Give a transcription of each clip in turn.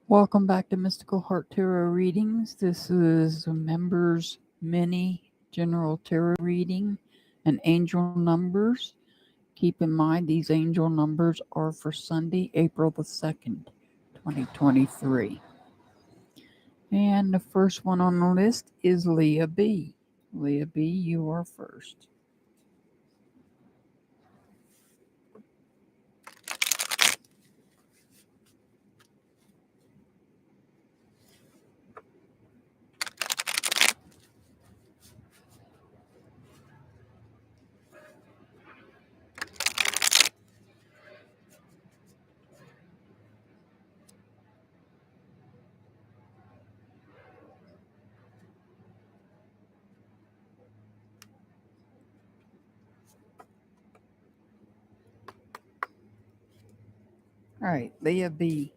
Welcome back to Mystical Heart Tarot Readings. This is a members mini general tarot reading and angel numbers. Keep in mind these angel numbers are for Sunday, April the 2nd, 2023. And the first one on the list is Leah B. Leah B, you are first. All right, Leah B.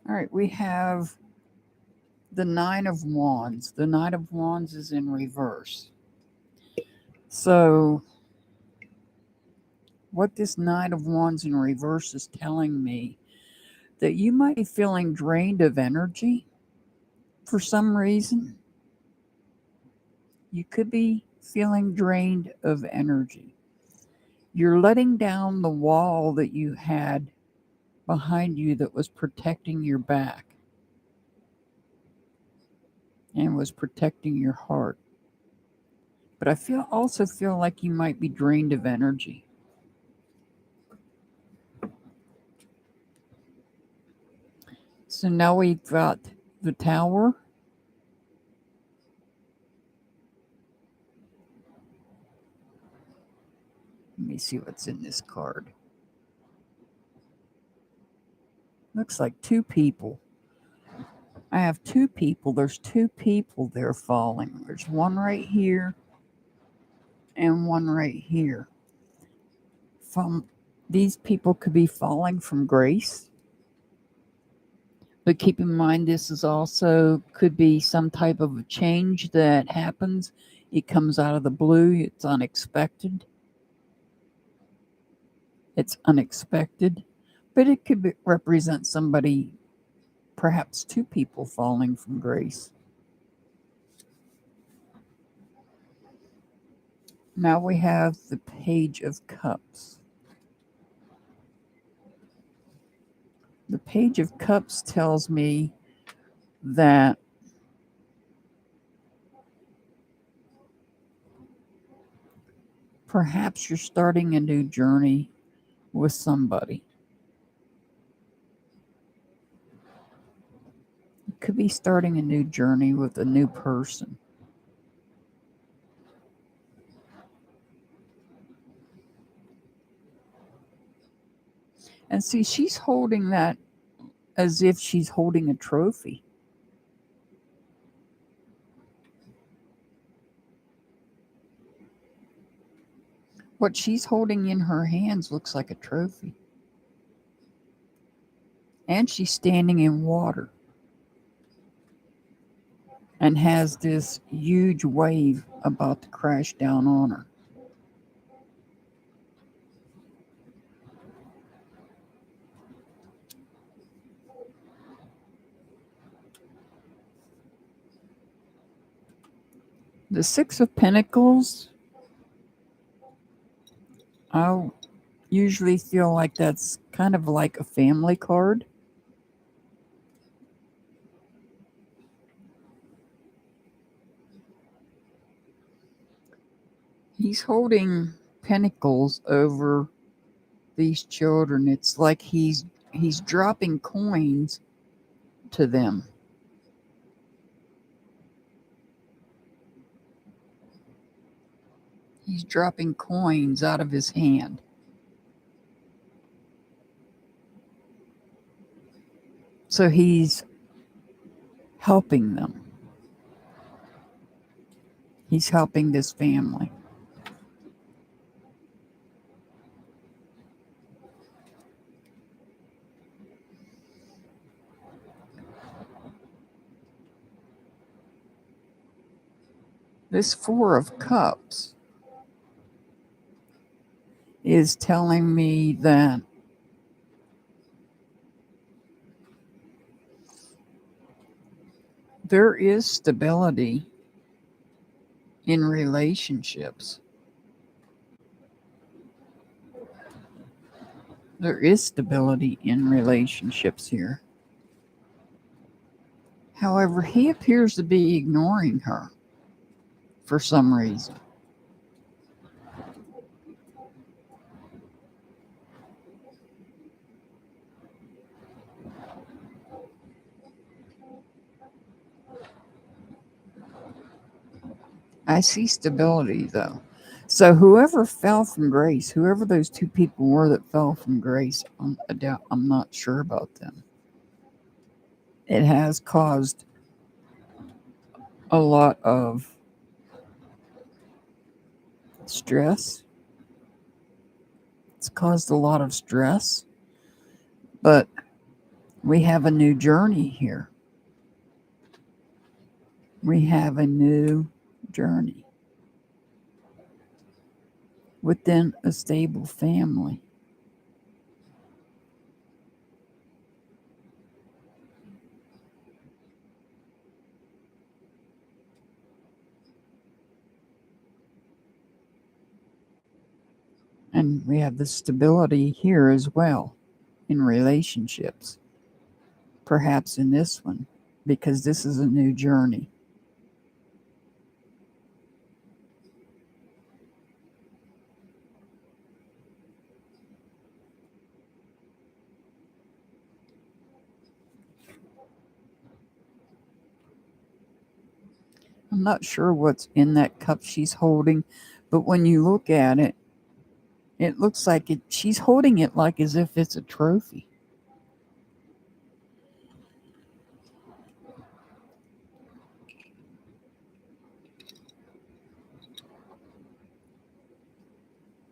All right, we have the Nine of Wands. The Nine of Wands is in reverse. So, what this Nine of Wands in reverse is telling me that you might be feeling drained of energy for some reason. You could be feeling drained of energy. You're letting down the wall that you had behind you that was protecting your back and was protecting your heart. But I also feel like you might be drained of energy. So now we've got the Tower. Let me see what's in this card. Looks like two people. I have two people. There's two people there falling. There's one right here and one right here. These people could be falling from grace. But keep in mind, this is also could be some type of a change that happens. It comes out of the blue. It's unexpected. But it could represent somebody, perhaps two people falling from grace. Now we have the Page of Cups. The Page of Cups tells me that perhaps you're starting a new journey with somebody. You could be starting a new journey with a new person. And see, she's holding that as if she's holding a trophy. What she's holding in her hands looks like a trophy. And she's standing in water and has this huge wave about to crash down on her. The Six of Pentacles, I usually feel like that's kind of like a family card. He's holding pentacles over these children. It's like he's dropping coins to them. He's dropping coins out of his hand. So he's helping them. He's helping this family. This Four of Cups is telling me that there is stability in relationships. There is stability in relationships here. However, he appears to be ignoring her for some reason. I see stability though. So whoever fell from grace, whoever those two people were that fell from grace, I'm not sure about them. It has caused a lot of stress. It's caused a lot of stress, but we have a new journey here. We have a new journey within a stable family. And we have the stability here as well in relationships. Perhaps in this one, because this is a new journey. I'm not sure what's in that cup she's holding, but when you look at it, it looks like she's holding it like as if it's a trophy.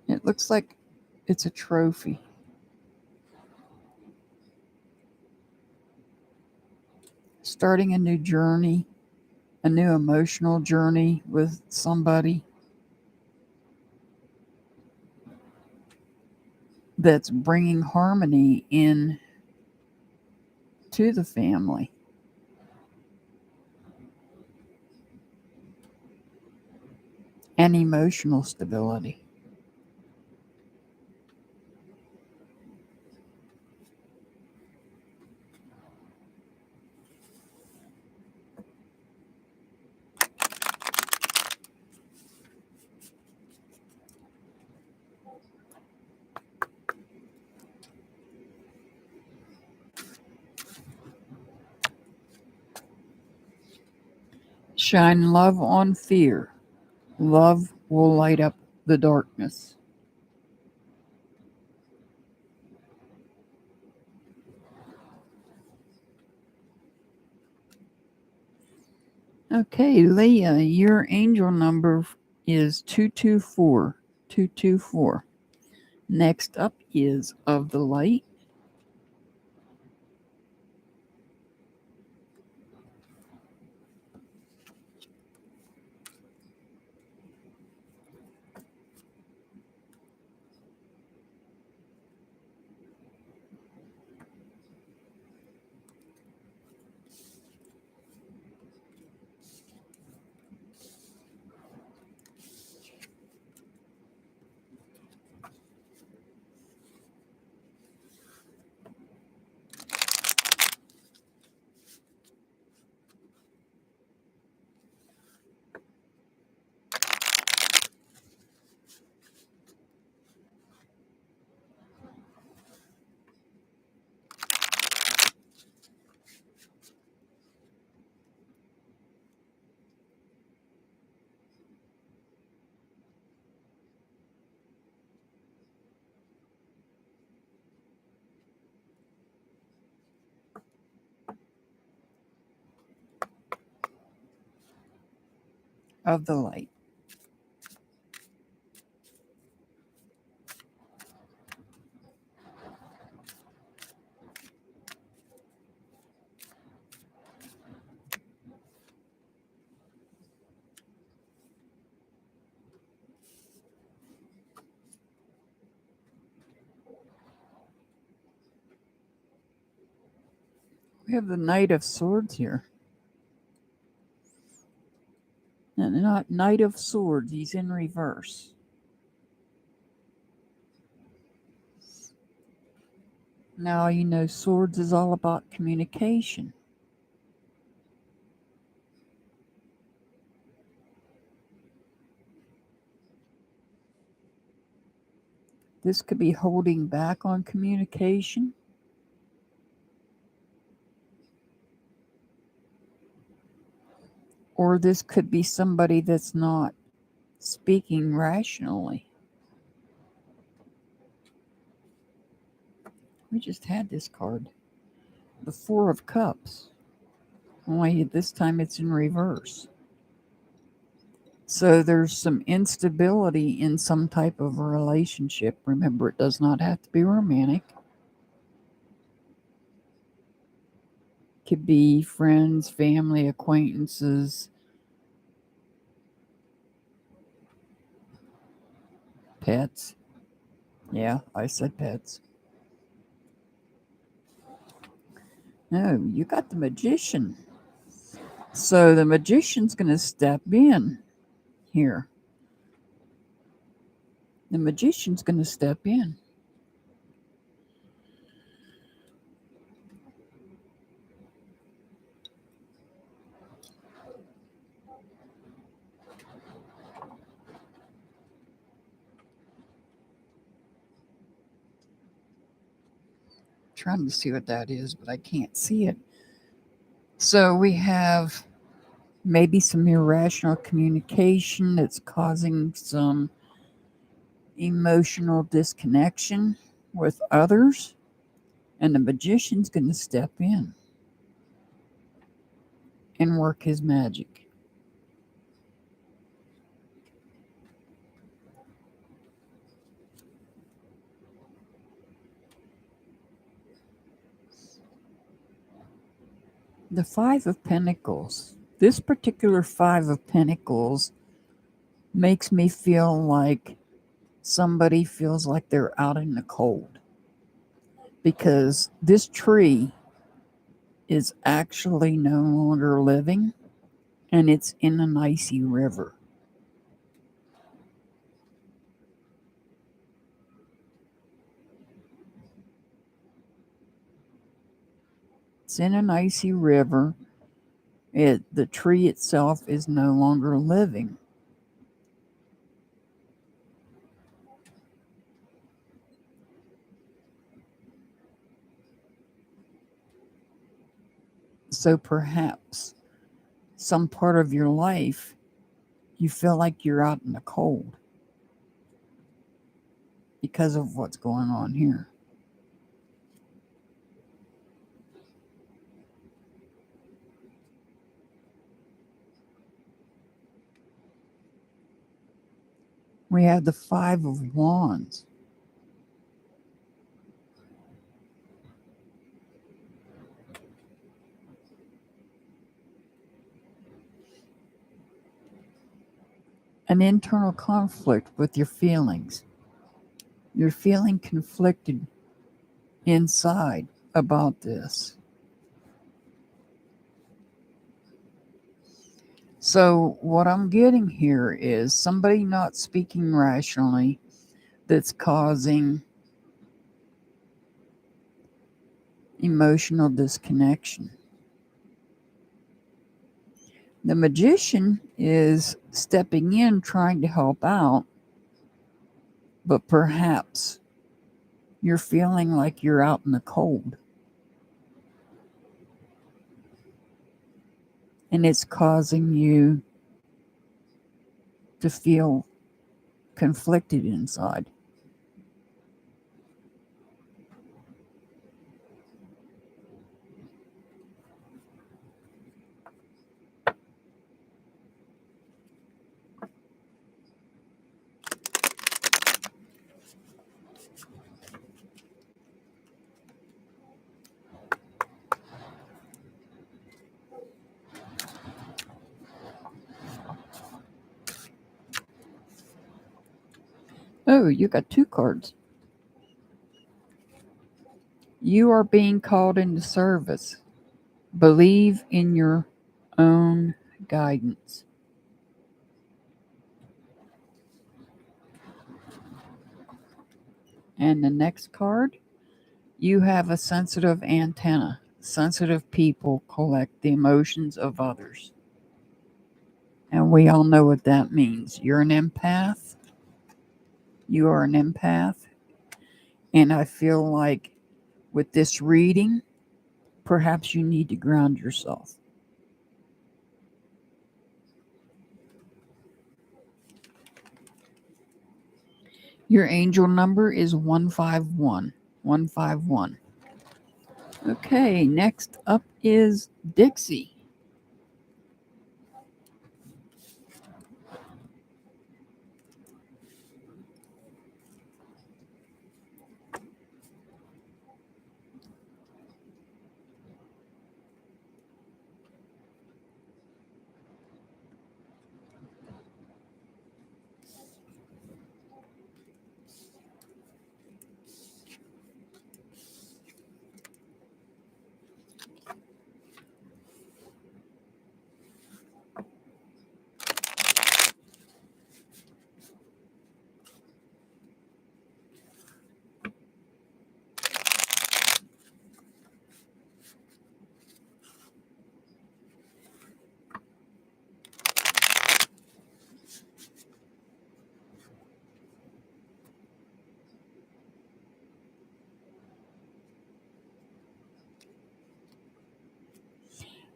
It looks like it's a trophy. Starting a new journey, a new emotional journey with somebody that's bringing harmony in to the family. And emotional stability. Shine love on fear. Love will light up the darkness. Okay, Leah, your angel number is 224. 224. Next up is Of the Light. Of the Light. We have the Knight of Swords here. And not Knight of Swords, he's in reverse. Now, you know, swords is all about communication. This could be holding back on communication. Or this could be somebody that's not speaking rationally. We just had this card. The Four of Cups. Only this time it's in reverse. So there's some instability in some type of a relationship. Remember, it does not have to be romantic. Could be friends, family, acquaintances, pets. Yeah, I said pets. No, you got the Magician. So the Magician's going to step in here. The Magician's going to step in. Trying to see what that is, but I can't see it. So we have maybe some irrational communication that's causing some emotional disconnection with others, and the Magician's going to step in and work his magic. The Five of Pentacles. This particular Five of Pentacles makes me feel like somebody feels like they're out in the cold. Because this tree is actually no longer living, and it's in an icy river. It's in an icy river. The tree itself is no longer living. So perhaps some part of your life, you feel like you're out in the cold because of what's going on here. We have the Five of Wands. An internal conflict with your feelings. You're feeling conflicted inside about this. So what I'm getting here is somebody not speaking rationally that's causing emotional disconnection. The Magician is stepping in, trying to help out, but perhaps you're feeling like you're out in the cold. And it's causing you to feel conflicted inside. Oh, you got two cards. You are being called into service. Believe in your own guidance. And the next card, you have a sensitive antenna. Sensitive people collect the emotions of others. And we all know what that means. You're an empath. You are an empath. And I feel like with this reading, perhaps you need to ground yourself. Your angel number is 151. 151. Okay, next up is Dixie.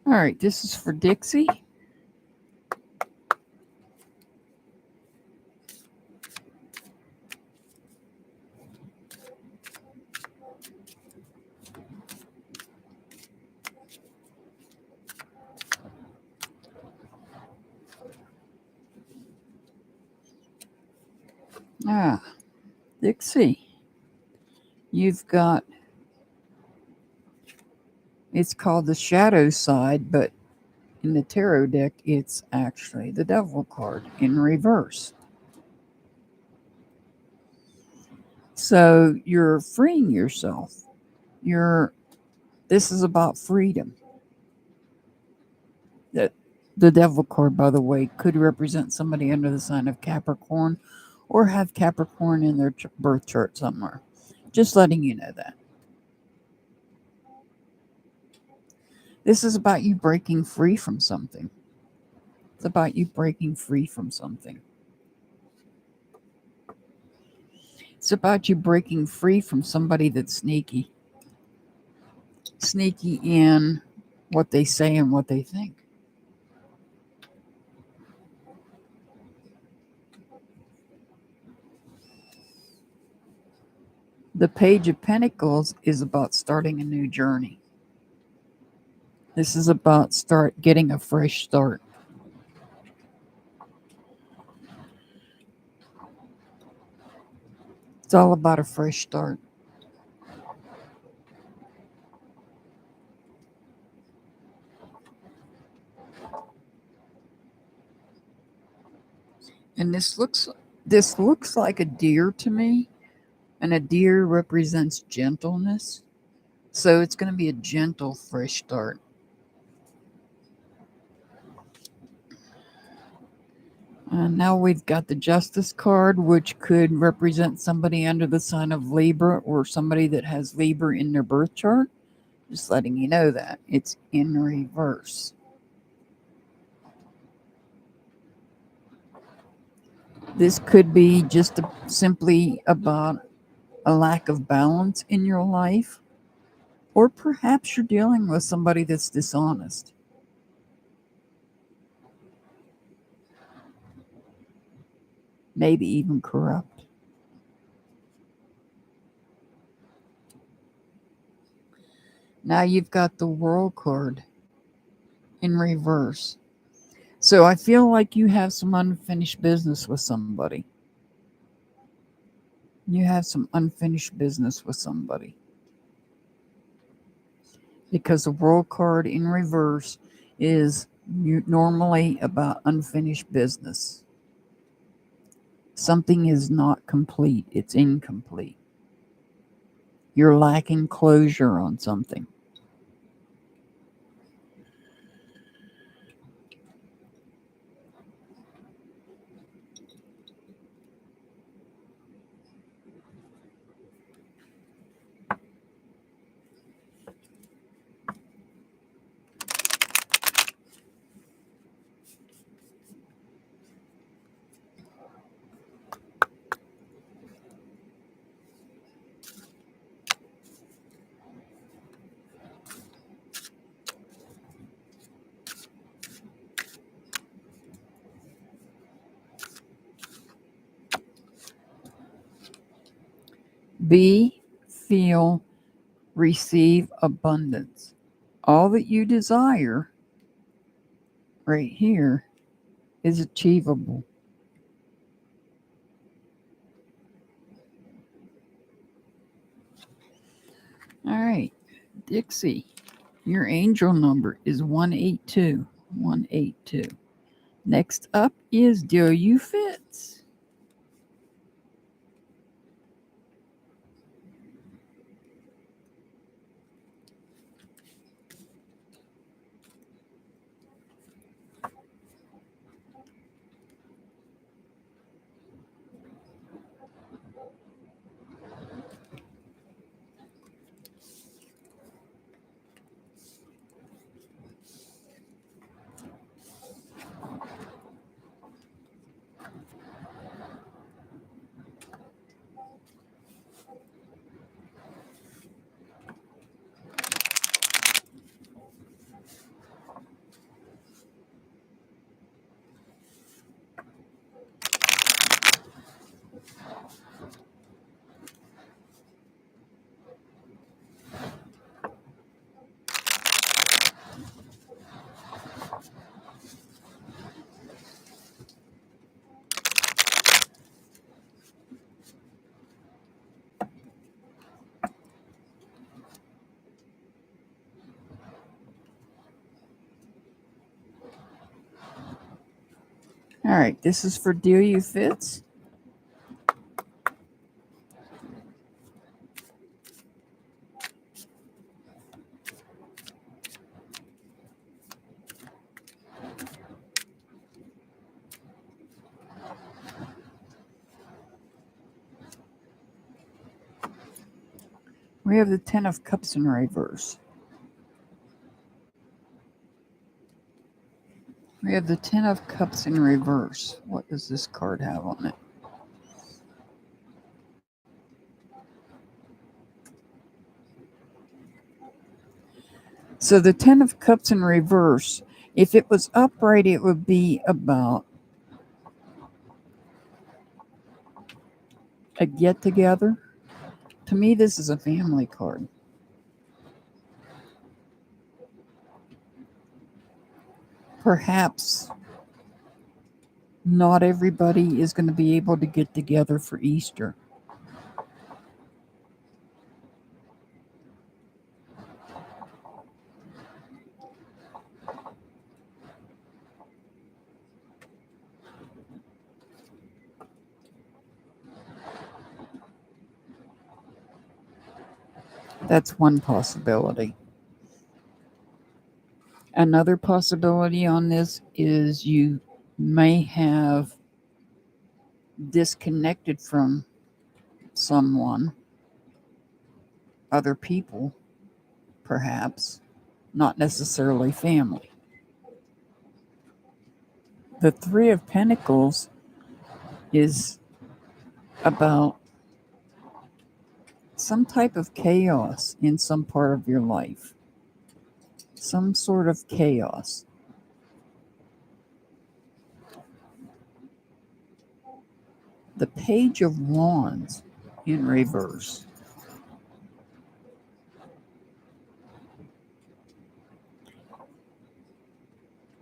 All right, this is for Dixie. Dixie, you've got, it's called the shadow side, but in the tarot deck, it's actually the devil card in reverse. So you're freeing yourself. This is about freedom. The devil card, by the way, could represent somebody under the sign of Capricorn or have Capricorn in their birth chart somewhere. Just letting you know that. This is about you breaking free from something. It's about you breaking free from something. It's about you breaking free from somebody that's sneaky. Sneaky in what they say and what they think. The Page of Pentacles is about starting a new journey. This is about getting a fresh start. It's all about a fresh start. And this looks like a deer to me, and a deer represents gentleness. So it's going to be a gentle, fresh start. And now we've got the Justice card, which could represent somebody under the sign of Libra or somebody that has Libra in their birth chart. Just letting you know that. It's in reverse. This could be just simply about a lack of balance in your life, or perhaps you're dealing with somebody that's dishonest. Maybe even corrupt. Now you've got the World card in reverse. So I feel like you have some unfinished business with somebody. You have some unfinished business with somebody. Because the World card in reverse is normally about unfinished business. Something is not complete. It's incomplete. You're lacking closure on something. Be, feel, receive abundance. All that you desire right here is achievable. All right, Dixie, your angel number is 182. 182. Next up is Do You Fits? All right, this is for Do You Fits? We have the Ten of Cups in reverse. We have the Ten of Cups in reverse. What does this card have on it? So the Ten of Cups in reverse, if it was upright, it would be about a get-together. To me, this is a family card. Perhaps not everybody is going to be able to get together for Easter. That's one possibility. Another possibility on this is you may have disconnected from someone, other people, perhaps, not necessarily family. The Three of Pentacles is about some type of chaos in some part of your life. Some sort of chaos. The Page of Wands in reverse.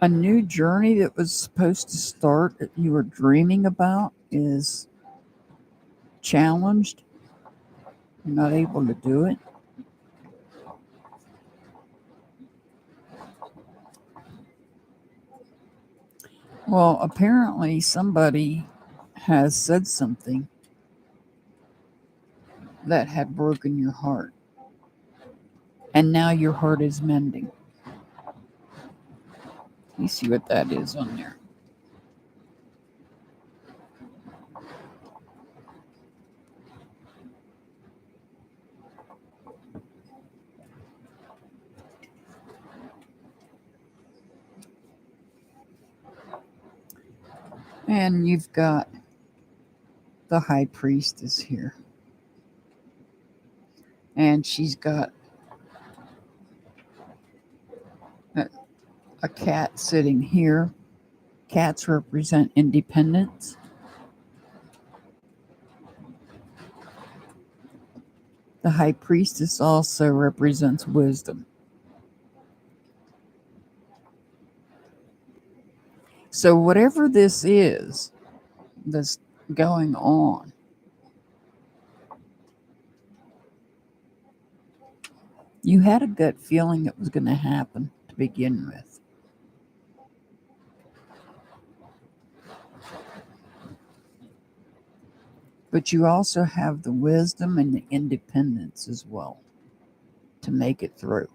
A new journey that was supposed to start that you were dreaming about is challenged. You're not able to do it. Well, apparently somebody has said something that had broken your heart. And now your heart is mending. Let me see what that is on there. And you've got the High Priestess here. And she's got a cat sitting here. Cats represent independence. The High Priestess also represents wisdom. So whatever this is that's going on, you had a gut feeling it was going to happen to begin with. But you also have the wisdom and the independence as well to make it through.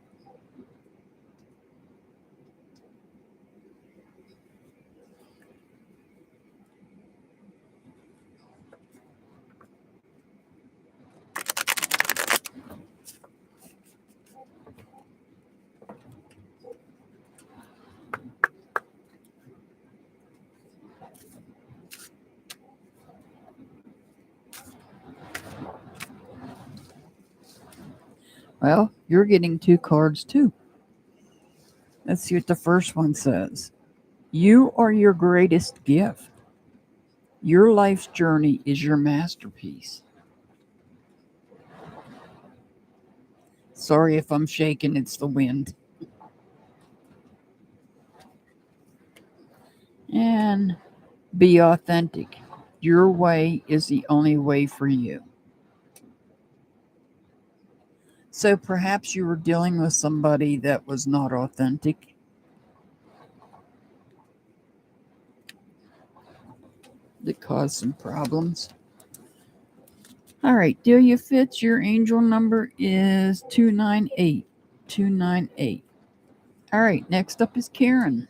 Well, you're getting 2 cards too. Let's see what the first one says. You are your greatest gift. Your life's journey is your masterpiece. Sorry if I'm shaking, it's the wind. And be authentic. Your way is the only way for you. So perhaps you were dealing with somebody that was not authentic. That caused some problems. All right, Delia Fitz, your angel number is 298. 298. All right, next up is Karen.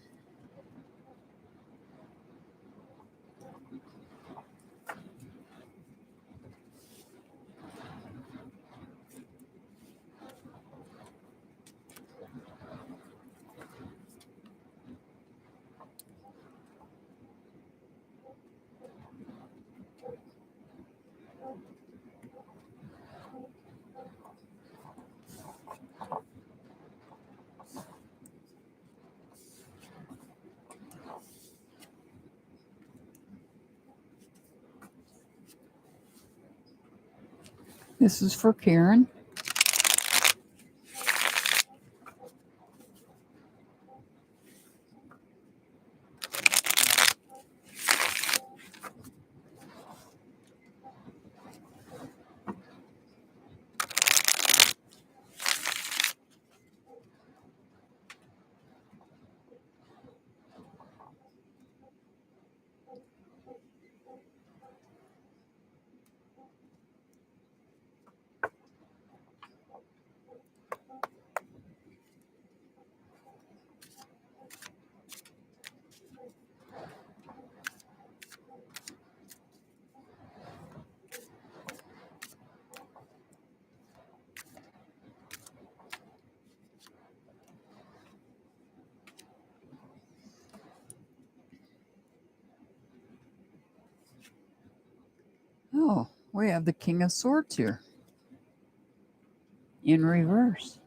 This is for Karen. Oh, we have the King of Swords here in reverse.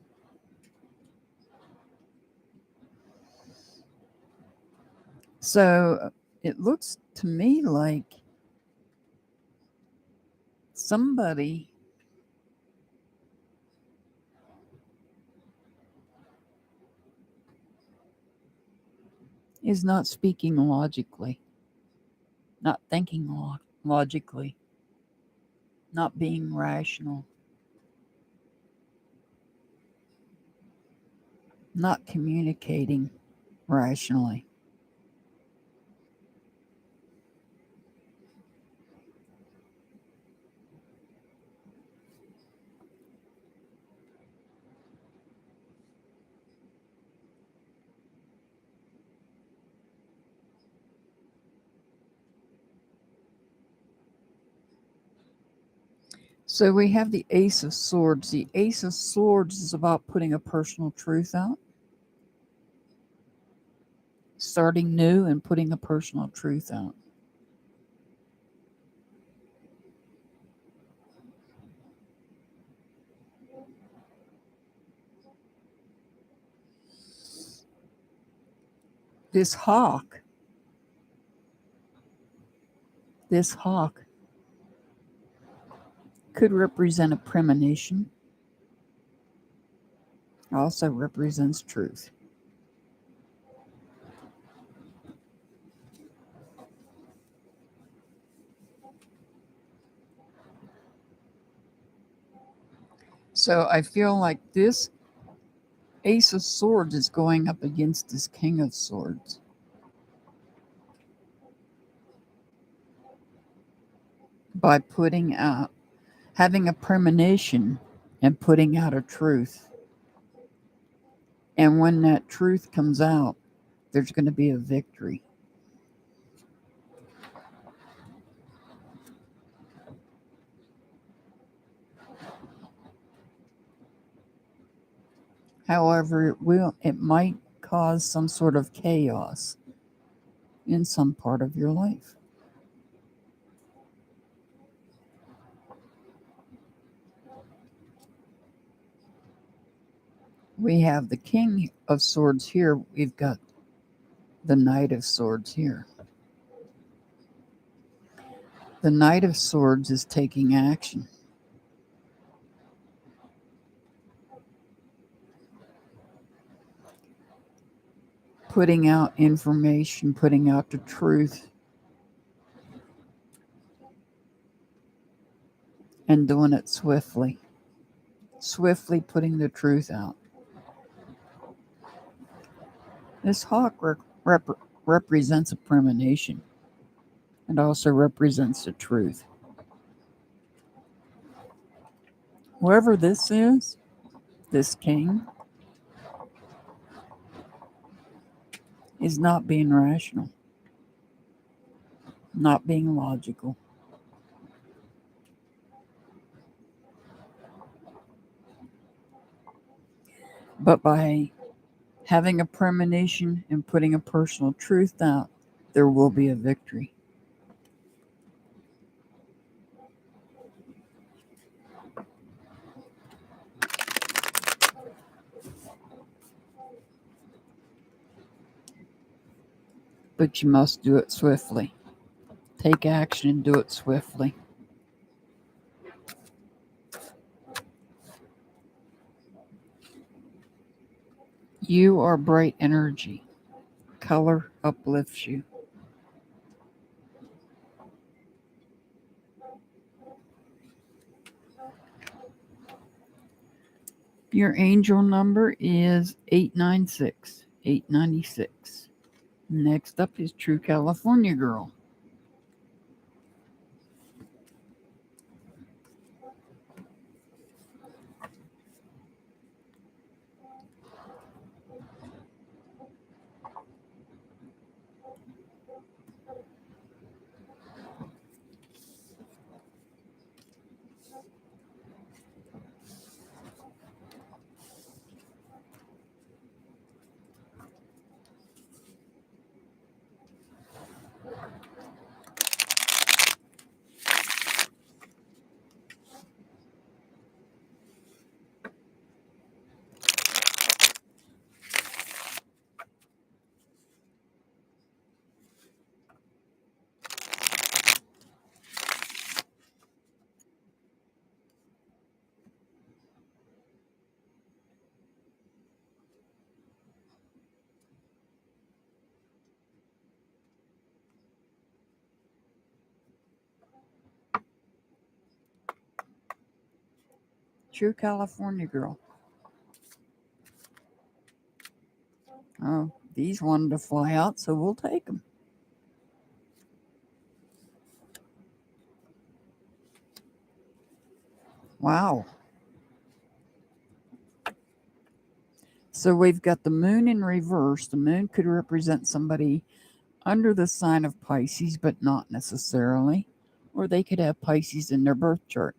So it looks to me like somebody is not speaking logically, not thinking logically, not being rational, not communicating rationally. So we have the Ace of Swords. The Ace of Swords is about putting a personal truth out, starting new and putting a personal truth out. This hawk could represent a premonition. Also represents truth. So I feel like this Ace of Swords is going up against this King of Swords. By putting out, having a premonition and putting out a truth. And when that truth comes out, there's going to be a victory. However, it might cause some sort of chaos in some part of your life. We have the King of Swords here. We've got the Knight of Swords here. The Knight of Swords is taking action. Putting out information, putting out the truth, and doing it swiftly. Swiftly putting the truth out. This hawk represents a premonition. It also represents the truth. Whoever this is, this king, is not being rational, not being logical. But by having a premonition and putting a personal truth out, there will be a victory. But you must do it swiftly. Take action and do it swiftly. You are bright energy. Color uplifts you. Your angel number is 896, 896. Next up is True California Girl. True California Girl. Oh, these wanted to fly out, so we'll take them. Wow. So we've got the moon in reverse. The moon could represent somebody under the sign of Pisces, but not necessarily. Or they could have Pisces in their birth chart.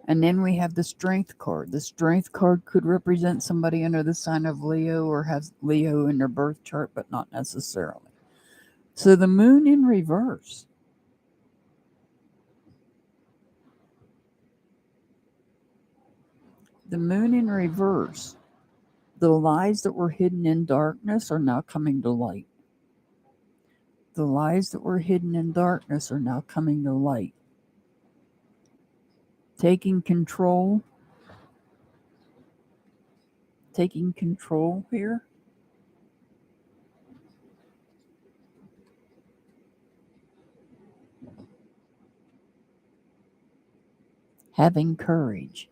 And then we have the Strength card. The Strength card could represent somebody under the sign of Leo or has Leo in their birth chart, but not necessarily. So the moon in reverse. The moon in reverse. The lies that were hidden in darkness are now coming to light. The lies that were hidden in darkness are now coming to light. taking control here. Having courage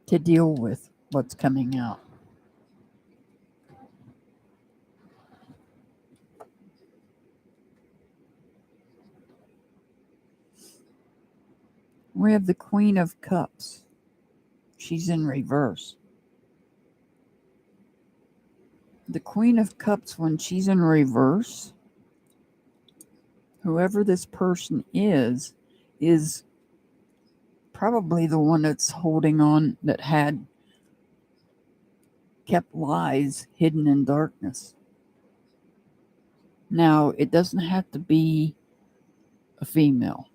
to deal with what's coming out. We have the Queen of Cups. She's in reverse. The Queen of Cups, when she's in reverse, whoever this person is probably the one that's holding on, that had kept lies hidden in darkness. Now, it doesn't have to be a female.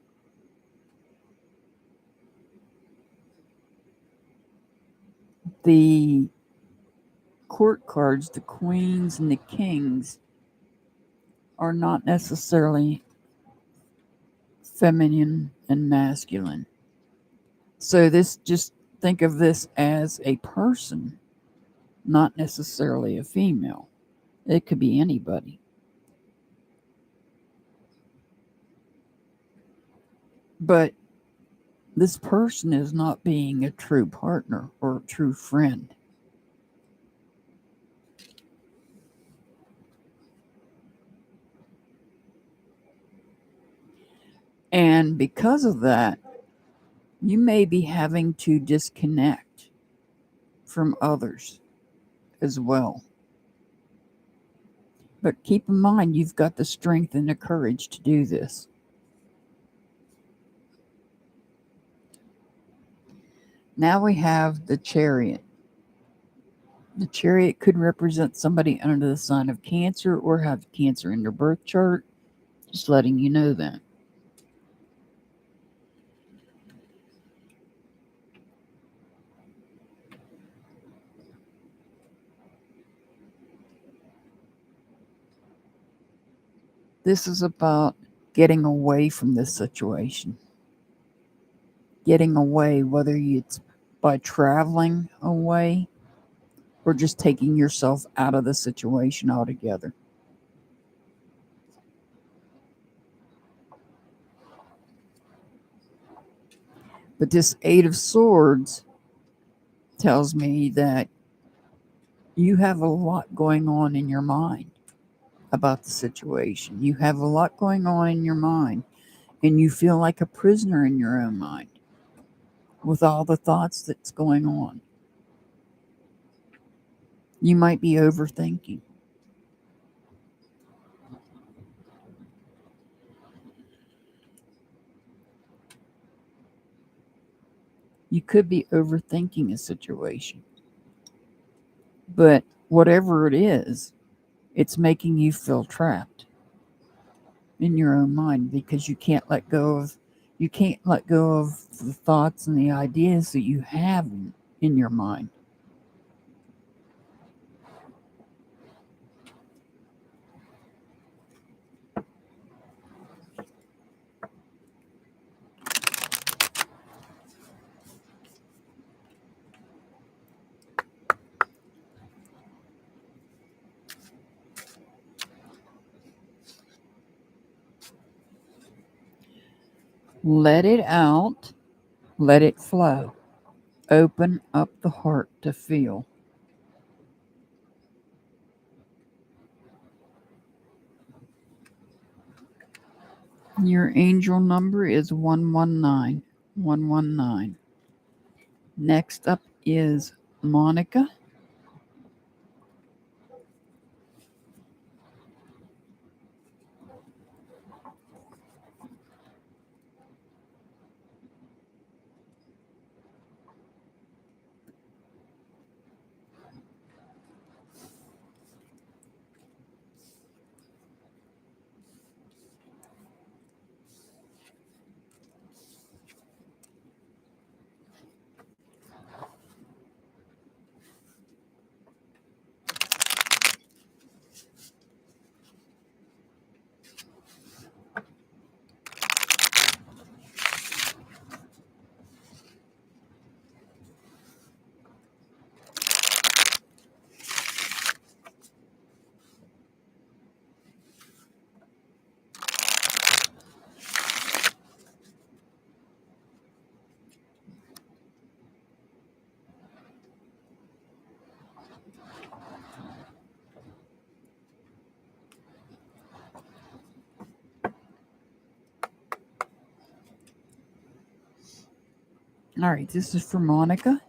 The court cards, the queens and the kings, are not necessarily feminine and masculine. So just think of this as a person, not necessarily a female. It could be anybody. But this person is not being a true partner or a true friend. And because of that, you may be having to disconnect from others as well. But keep in mind, you've got the strength and the courage to do this. Now we have the Chariot. The Chariot could represent somebody under the sign of Cancer or have Cancer in their birth chart. Just letting you know that. This is about getting away from this situation. Getting away, whether it's by traveling away or just taking yourself out of the situation altogether. But this Eight of Swords tells me that you have a lot going on in your mind about the situation. You have a lot going on in your mind, and you feel like a prisoner in your own mind with all the thoughts that's going on. You might be overthinking. You could be overthinking a situation. But whatever it is, it's making you feel trapped in your own mind because you can't let go of the thoughts and the ideas that you have in your mind. Let it out, let it flow. Open up the heart to feel. Your angel number is 119. 119. Next up is Monica. All right, this is for Monica.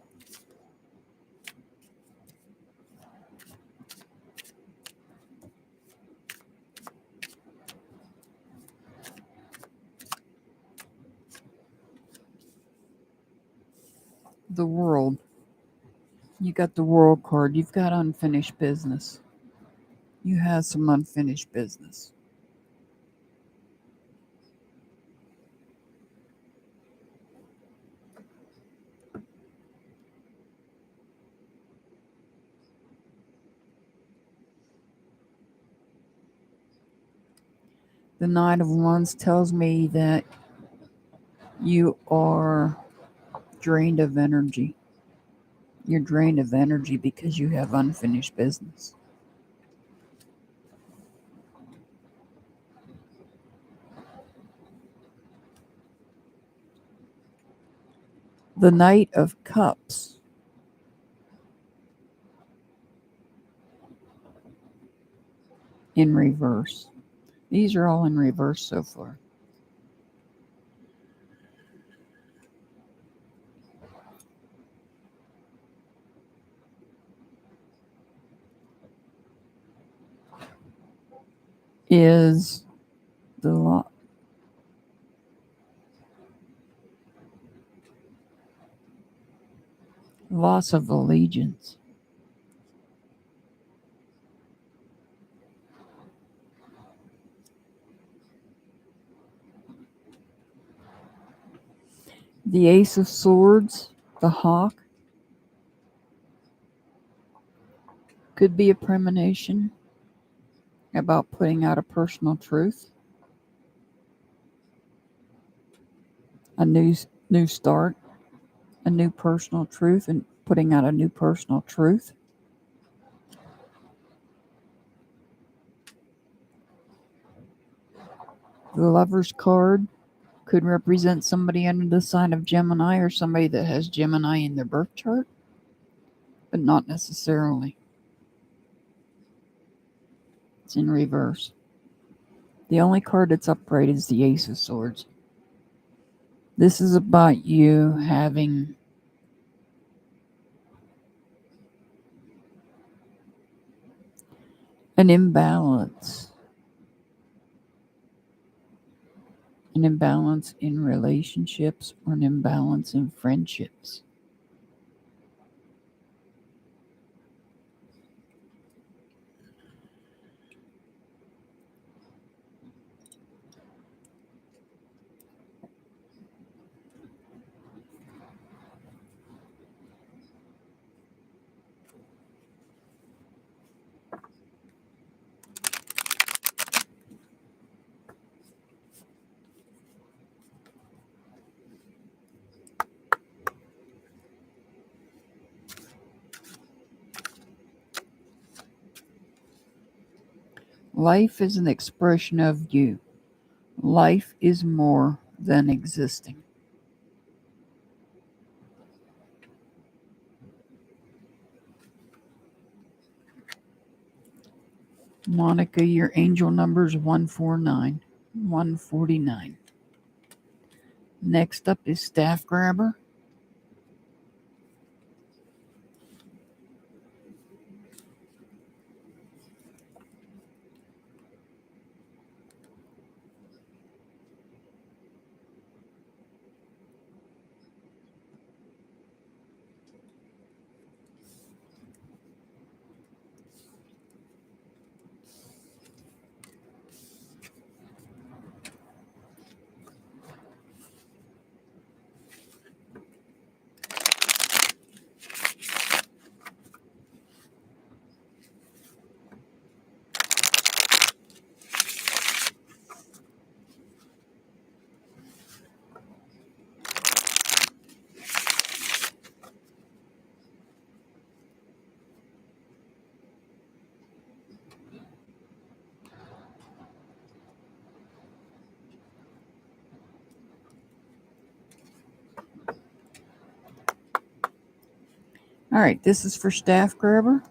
The World. You got the World card. You've got unfinished business. You have some unfinished business. The Knight of Wands tells me that you are drained of energy. You're drained of energy because you have unfinished business. The Knight of Cups. In reverse. These are all in reverse so far. Is the loss of allegiance. The Ace of Swords, the Hawk, could be a premonition about putting out a personal truth, a new start, a new personal truth, and putting out a new personal truth. The Lover's card could represent somebody under the sign of Gemini or somebody that has Gemini in their birth chart, but not necessarily. It's in reverse. The only card that's upright is the Ace of Swords. This is about you having an imbalance. An imbalance in relationships or an imbalance in friendships. Life is an expression of you. Life is more than existing. Monica, your angel number is 149. 149. Next up is Staff Grabber. All right, this is for Staff Grabber.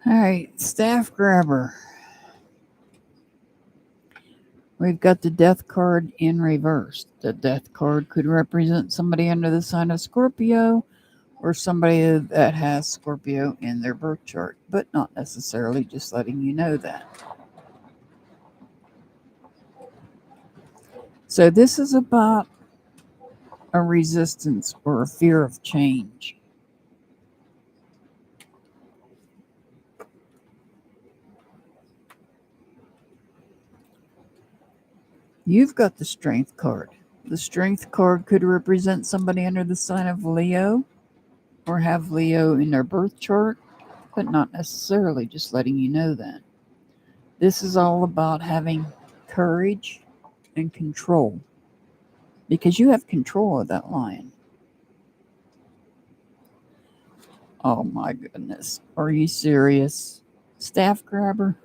All right, staff grabber. We've got the death card in reverse. The death card could represent somebody under the sign of Scorpio or somebody that has Scorpio in their birth chart, but not necessarily, just letting you know that. So this is about a resistance or a fear of change. You've got the Strength card. The Strength card could represent somebody under the sign of Leo or have Leo in their birth chart, but not necessarily, just letting you know that. This is all about having courage and control, because you have control of that lion. Oh my goodness. Are you serious? Staff grabber?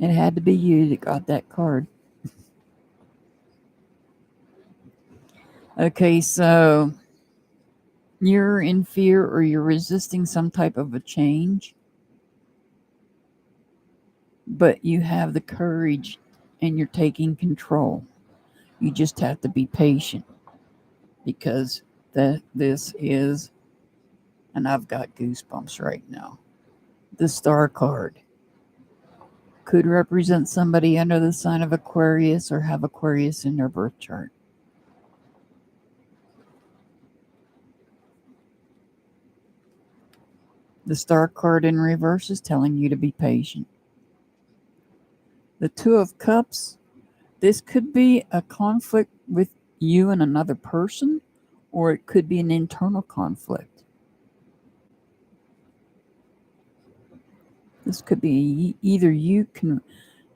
It had to be you that got that card. Okay, so you're in fear or you're resisting some type of a change, but you have the courage and you're taking control. You just have to be patient, because this is, and I've got goosebumps right now, the Star card could represent somebody under the sign of Aquarius or have Aquarius in their birth chart. The Star card in reverse is telling you to be patient. The Two of Cups, this could be a conflict with you and another person, or it could be an internal conflict. This could be either you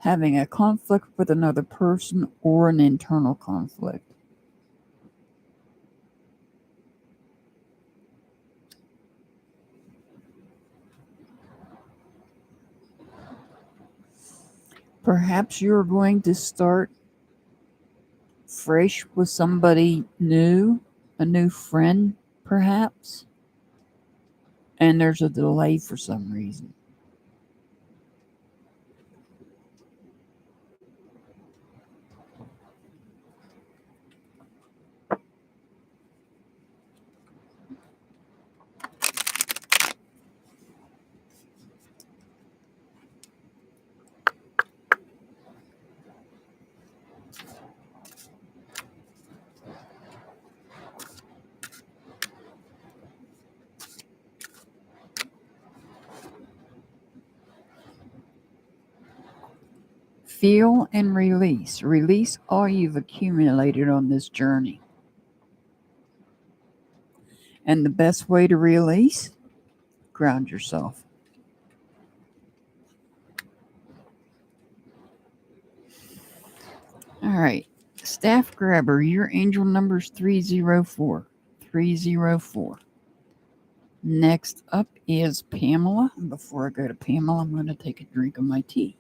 having a conflict with another person or an internal conflict. Perhaps you're going to start fresh with somebody new, a new friend, perhaps, and there's a delay for some reason. Feel and release. Release all you've accumulated on this journey. And the best way to release? Ground yourself. All right. Staff grabber, your angel number's 304. 304. Next up is Pamela. Before I go to Pamela, I'm going to take a drink of my tea.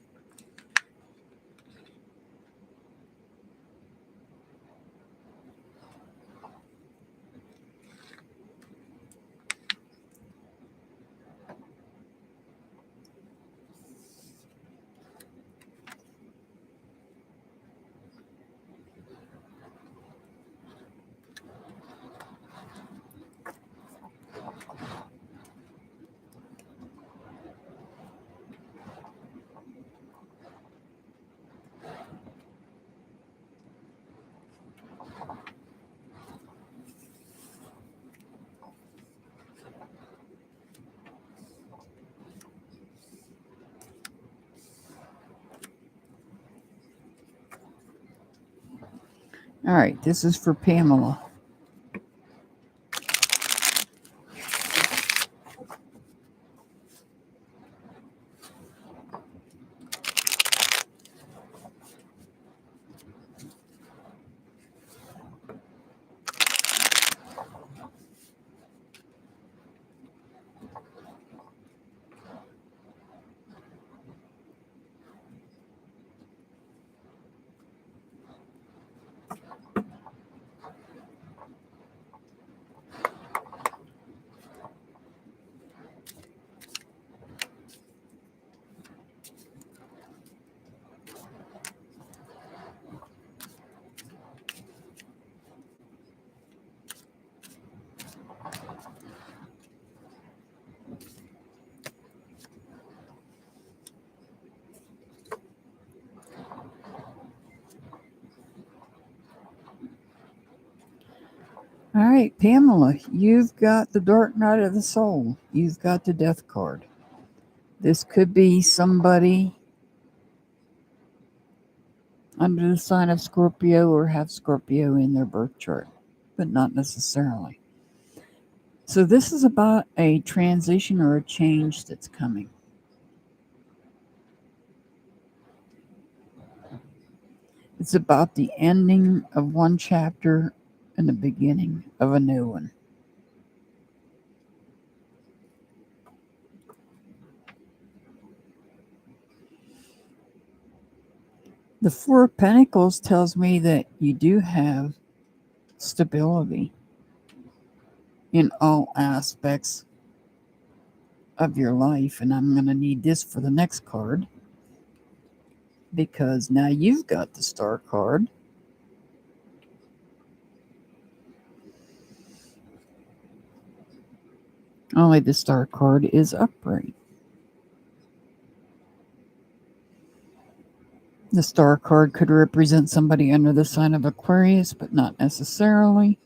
All right, this is for Pamela. All right, Pamela, you've got the Dark Night of the Soul. You've got the Death card. This could be somebody under the sign of Scorpio or have Scorpio in their birth chart, but not necessarily. So this is about a transition or a change that's coming. It's about the ending of one chapter and the beginning of a new one. The Four of Pentacles tells me that you do have stability in all aspects of your life. And I'm going to need this for the next card because now you've got the Star card. Only the Star card is upright. The Star card could represent somebody under the sign of Aquarius, but not necessarily.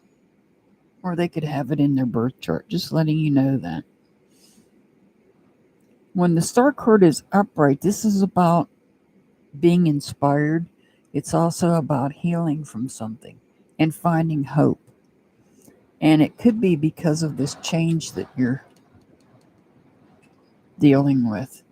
Or they could have it in their birth chart, just letting you know that. When the Star card is upright, this is about being inspired. It's also about healing from something and finding hope. And it could be because of this change that you're dealing with.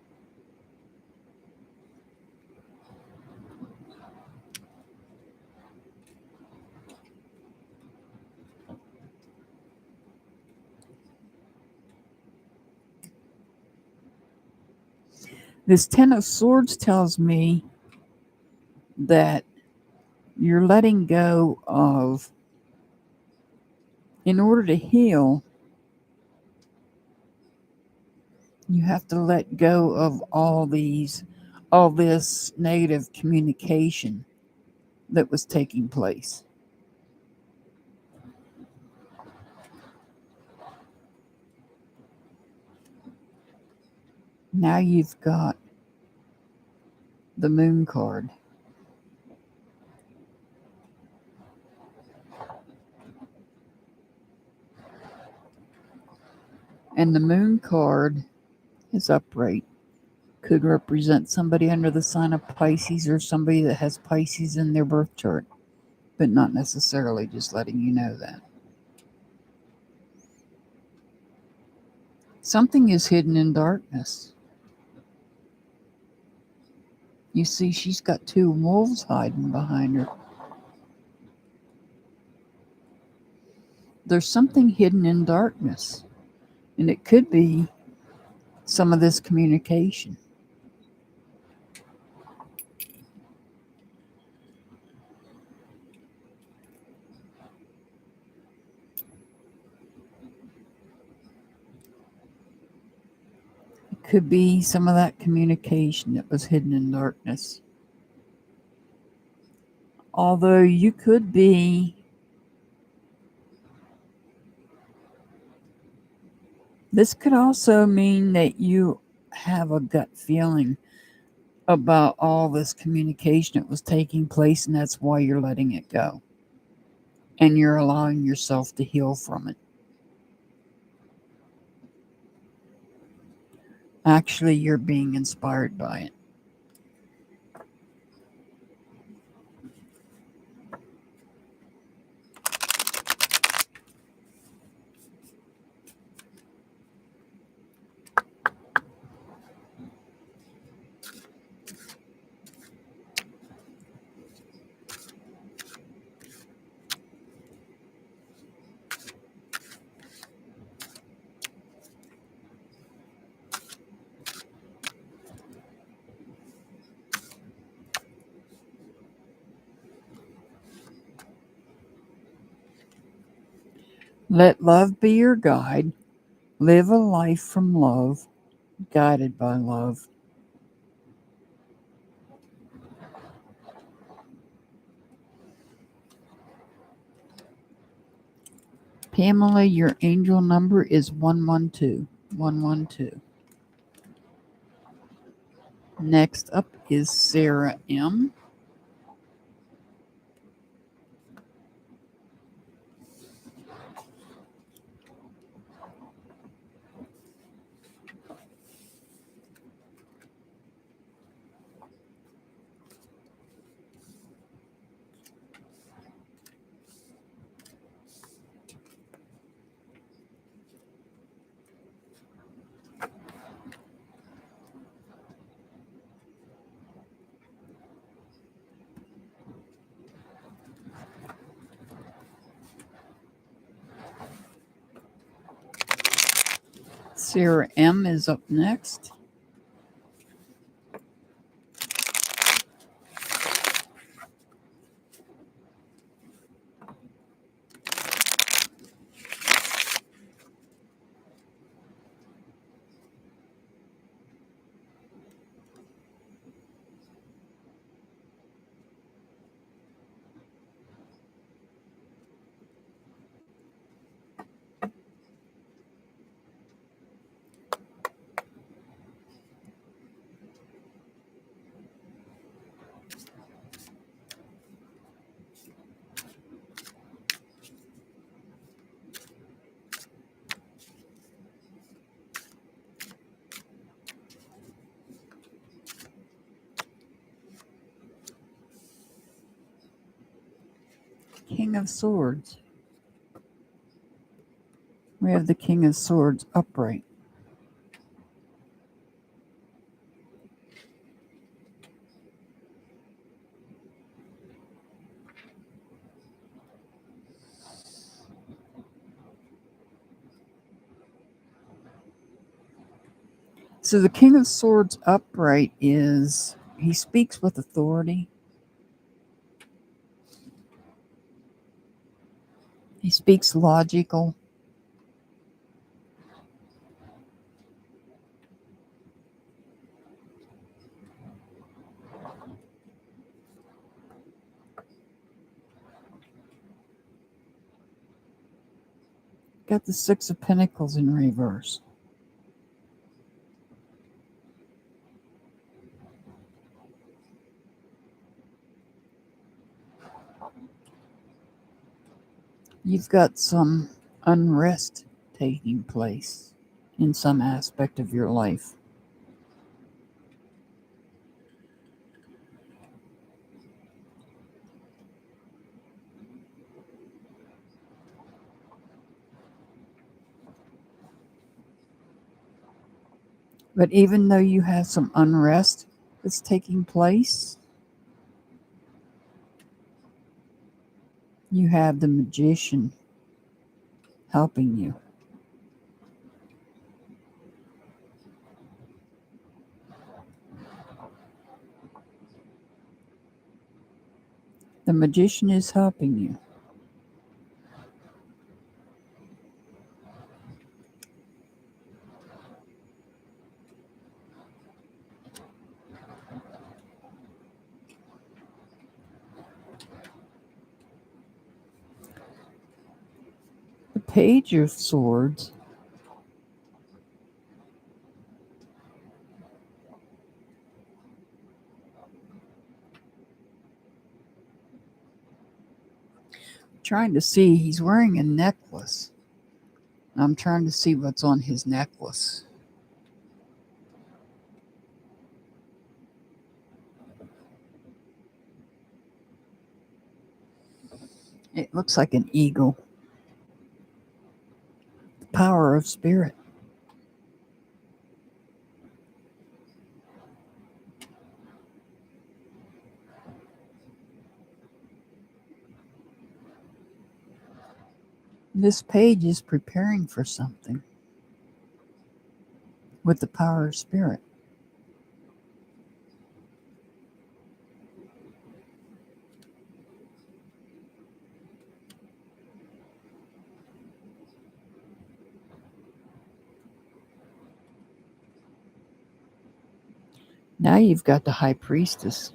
This Ten of Swords tells me that you're letting go of, in order to heal, you have to let go of all this negative communication that was taking place. Now you've got the Moon card. And the Moon card is upright. Could represent somebody under the sign of Pisces or somebody that has Pisces in their birth chart, but not necessarily, just letting you know that. Something is hidden in darkness. You see, she's got two wolves hiding behind her. There's something hidden in darkness, and it could be some of this communication. It could be some of that communication that was hidden in darkness. Although you could be, this could also mean that you have a gut feeling about all this communication that was taking place, and that's why you're letting it go. And you're allowing yourself to heal from it. Actually, you're being inspired by it. Let love be your guide. Live a life from love, guided by love. Pamela, your angel number is 112. 112. Next up is Sarah M. Sarah M. is up next. King of Swords. We have the King of Swords upright. So the King of Swords upright is, he speaks with authority. He speaks logical. Got the Six of Pentacles in reverse. You've got some unrest taking place in some aspect of your life. But even though you have some unrest that's taking place, you have the Magician helping you. The Magician is helping you. The Page of Swords trying to see, he's wearing a necklace. I'm trying to see what's on his necklace. It looks like an eagle. The power of spirit. This page is preparing for something with the power of spirit. Now you've got the High Priestess.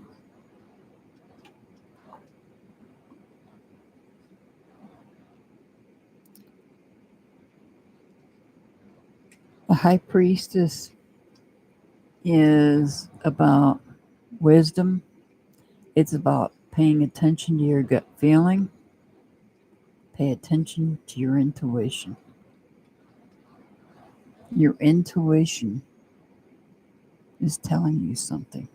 The High Priestess is about wisdom. It's about paying attention to your gut feeling. Pay attention to your intuition. Your intuition is telling you something.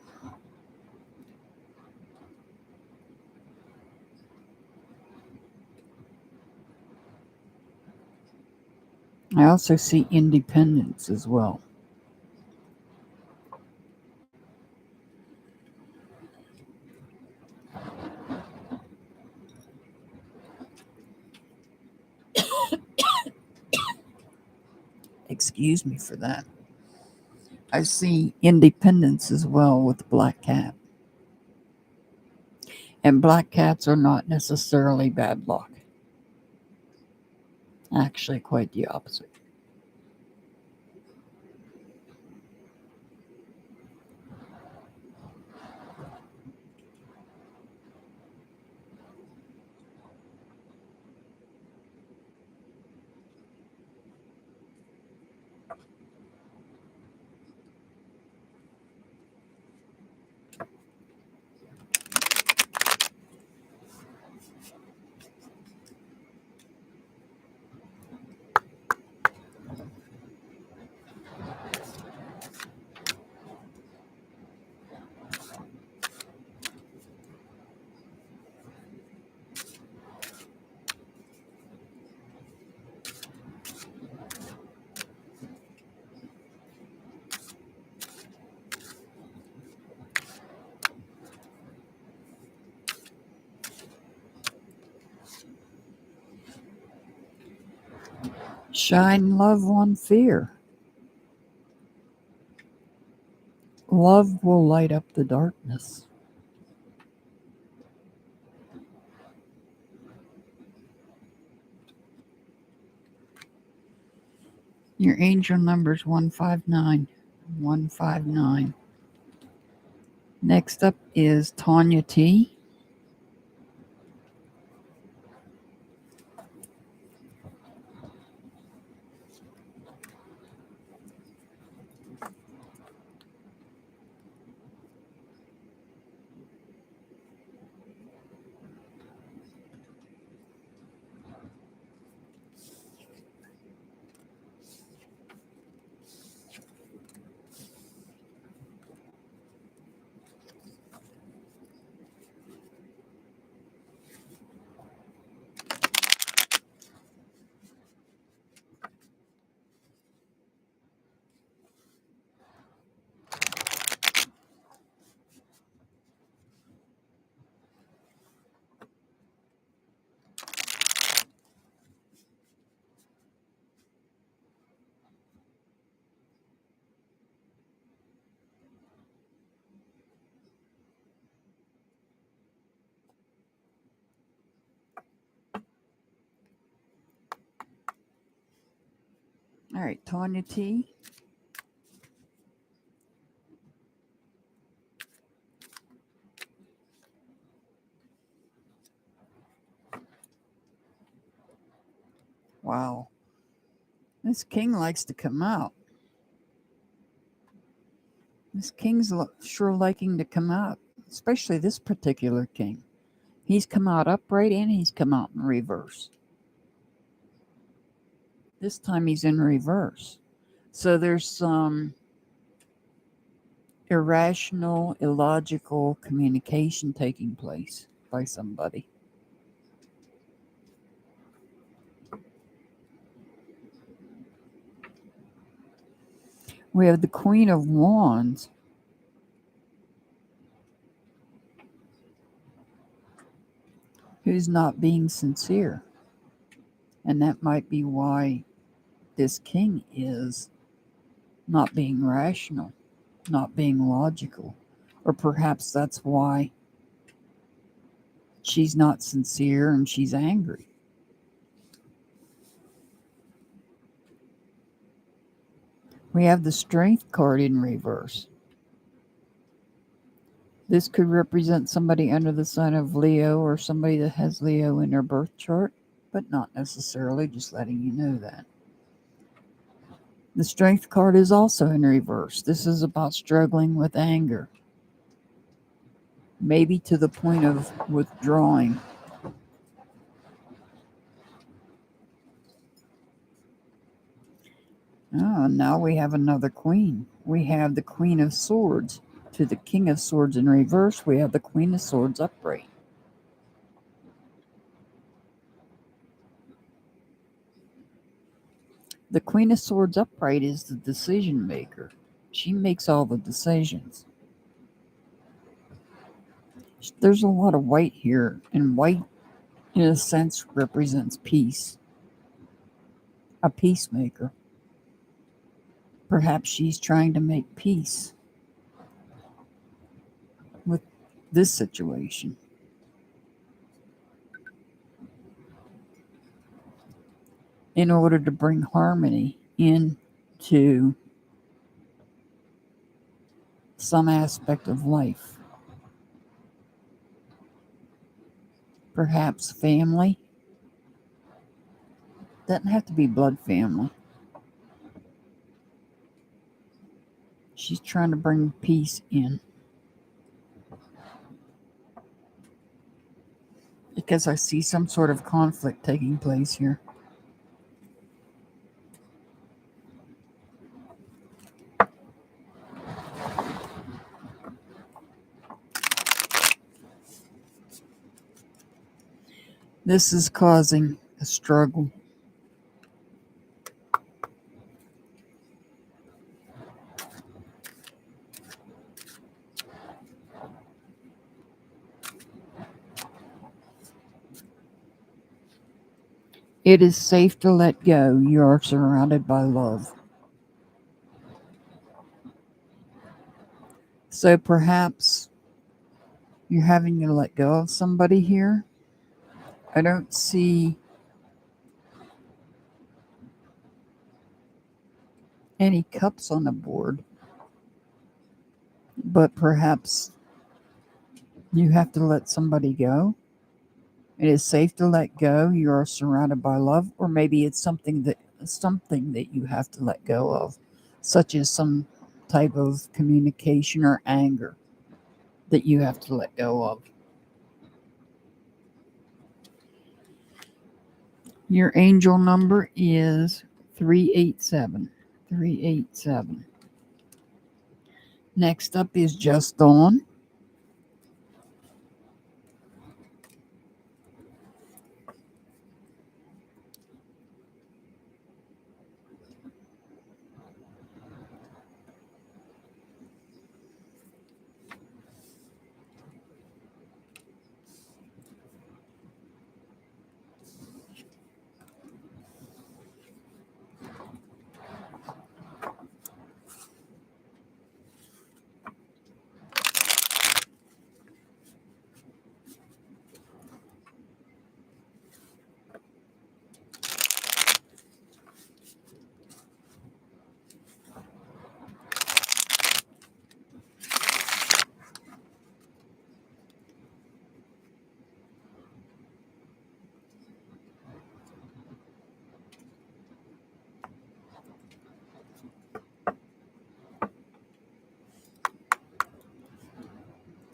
I also see independence as well. Excuse me for that. I see independence as well with the black cat. And black cats are not necessarily bad luck. Actually, quite the opposite. Shine love on fear. Love will light up the darkness. Your angel number is 159. 159. Next up is Tanya T. All right, Tanya T. Wow. This king likes to come out. This king's sure liking to come out, especially this particular king. He's come out upright and he's come out in reverse. This time he's in reverse. So there's some irrational, illogical communication taking place by somebody. We have the Queen of Wands. Who's not being sincere. And that might be why this king is not being rational, not being logical. Or perhaps that's why she's not sincere and she's angry. We have the Strength card in reverse. This could represent somebody under the sign of Leo or somebody that has Leo in their birth chart, but not necessarily, just letting you know that. The Strength card is also in reverse. This is about struggling with anger, maybe to the point of withdrawing. Oh, now we have another queen. We have the Queen of Swords. To the King of Swords in reverse, we have the Queen of Swords upright. The Queen of Swords upright is the decision maker. She makes all the decisions. There's a lot of white here, and white, in a sense, represents peace. A peacemaker. Perhaps she's trying to make peace with this situation. In order to bring harmony into some aspect of life. Perhaps family. Doesn't have to be blood family. She's trying to bring peace in. Because I see some sort of conflict taking place here. This is causing a struggle. It is safe to let go. You are surrounded by love. So perhaps you're having to let go of somebody here. I don't see any cups on the board, but perhaps you have to let somebody go. It is safe to let go. You are surrounded by love, or maybe it's something that you have to let go of, such as some type of communication or anger that you have to let go of. Your angel number is 387. 387. Next up is Just Dawn.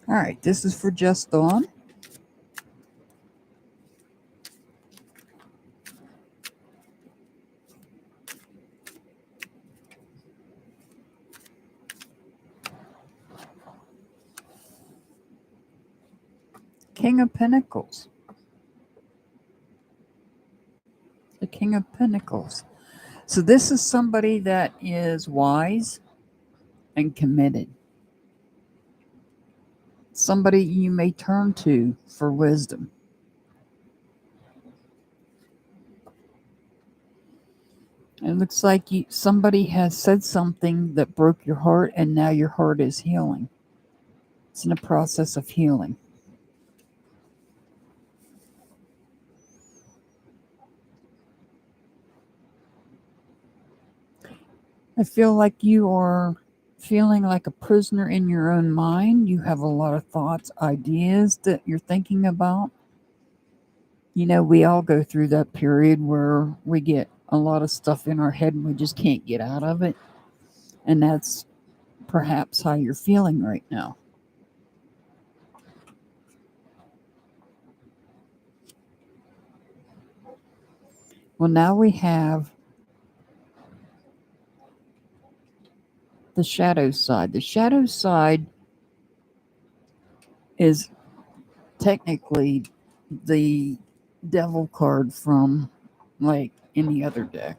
All right, this is for Just Dawn. King of Pentacles. The King of Pentacles. So this is somebody that is wise and committed. Somebody you may turn to for wisdom. It looks like somebody has said something that broke your heart, and now your heart is healing. It's in a process of healing. I feel like you are feeling like a prisoner in your own mind. You have a lot of thoughts, ideas that you're thinking about. You know, we all go through that period where we get a lot of stuff in our head and we just can't get out of it. And that's perhaps how you're feeling right now. Well, now we have the shadow side. The shadow side is technically the devil card from like any other deck.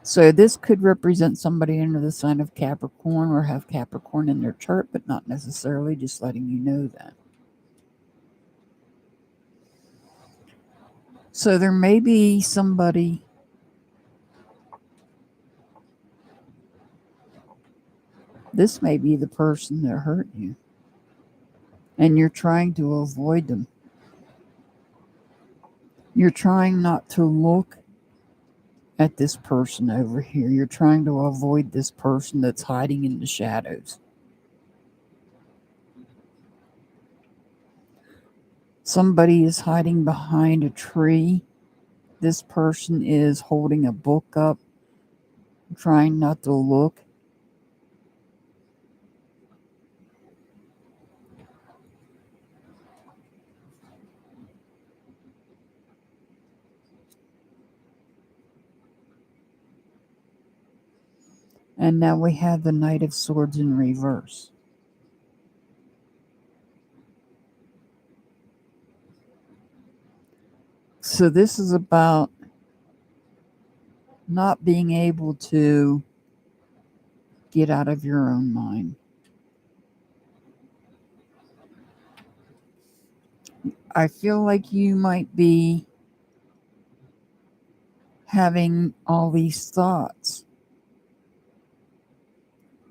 So this could represent somebody under the sign of Capricorn or have Capricorn in their chart, but not necessarily, just letting you know that. So there may be somebody This may be the person that hurt you, and you're trying to avoid them. You're trying not to look at this person over here. You're trying to avoid this person that's hiding in the shadows. Somebody is hiding behind a tree. This person is holding a book up, trying not to look. And now we have the Knight of Swords in reverse. So this is about not being able to get out of your own mind. I feel like you might be having all these thoughts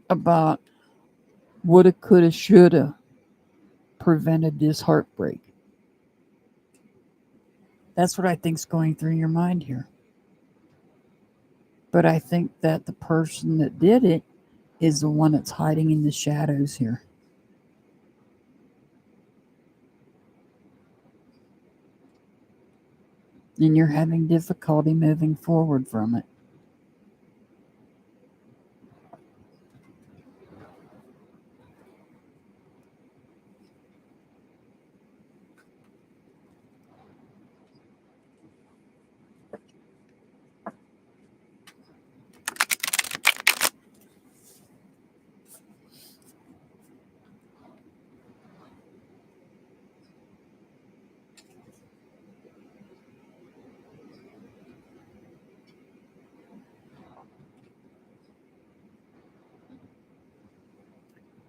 about woulda, coulda, shoulda prevented this heartbreak. That's what I think's going through your mind here. But I think that the person that did it is the one that's hiding in the shadows here. And you're having difficulty moving forward from it.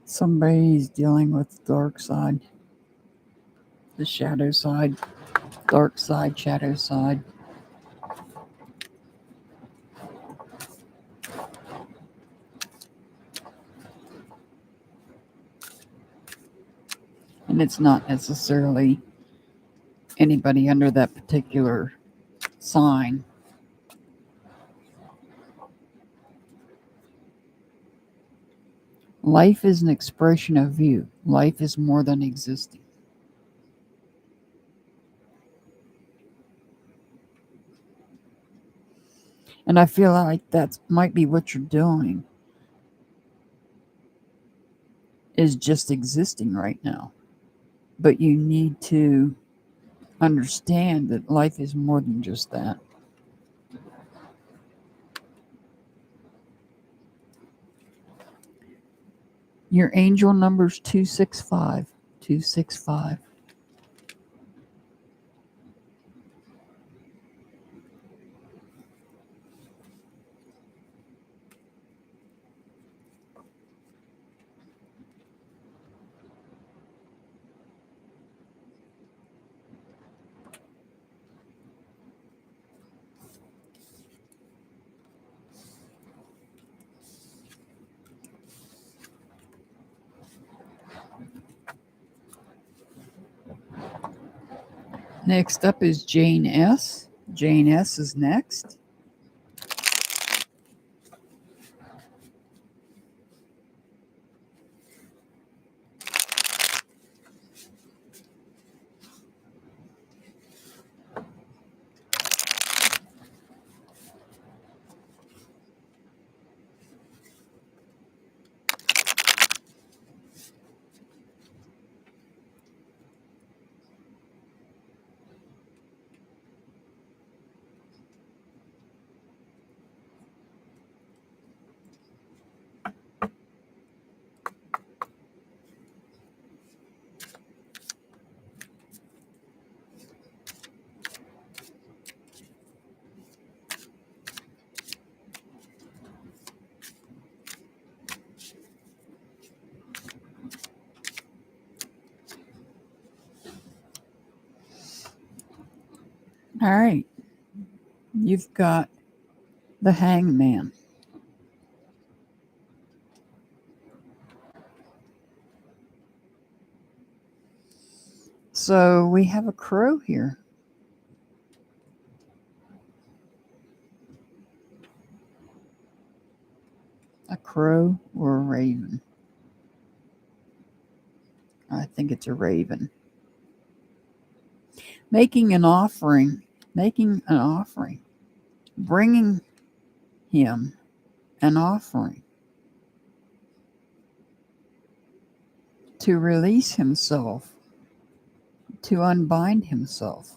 Somebody's dealing with the dark side, the shadow side, dark side, shadow side. And it's not necessarily anybody under that particular sign. Life is an expression of you. Life is more than existing. And I feel like that might be what you're doing, is just existing right now. But you need to understand that life is more than just that. Your angel number's 265. 265. Next up is Jane S. Jane S is next. All right. You've got the Hangman. So we have a crow here. A crow or a raven? I think it's a raven. Making an offering. Bringing him an offering to release himself, to unbind himself.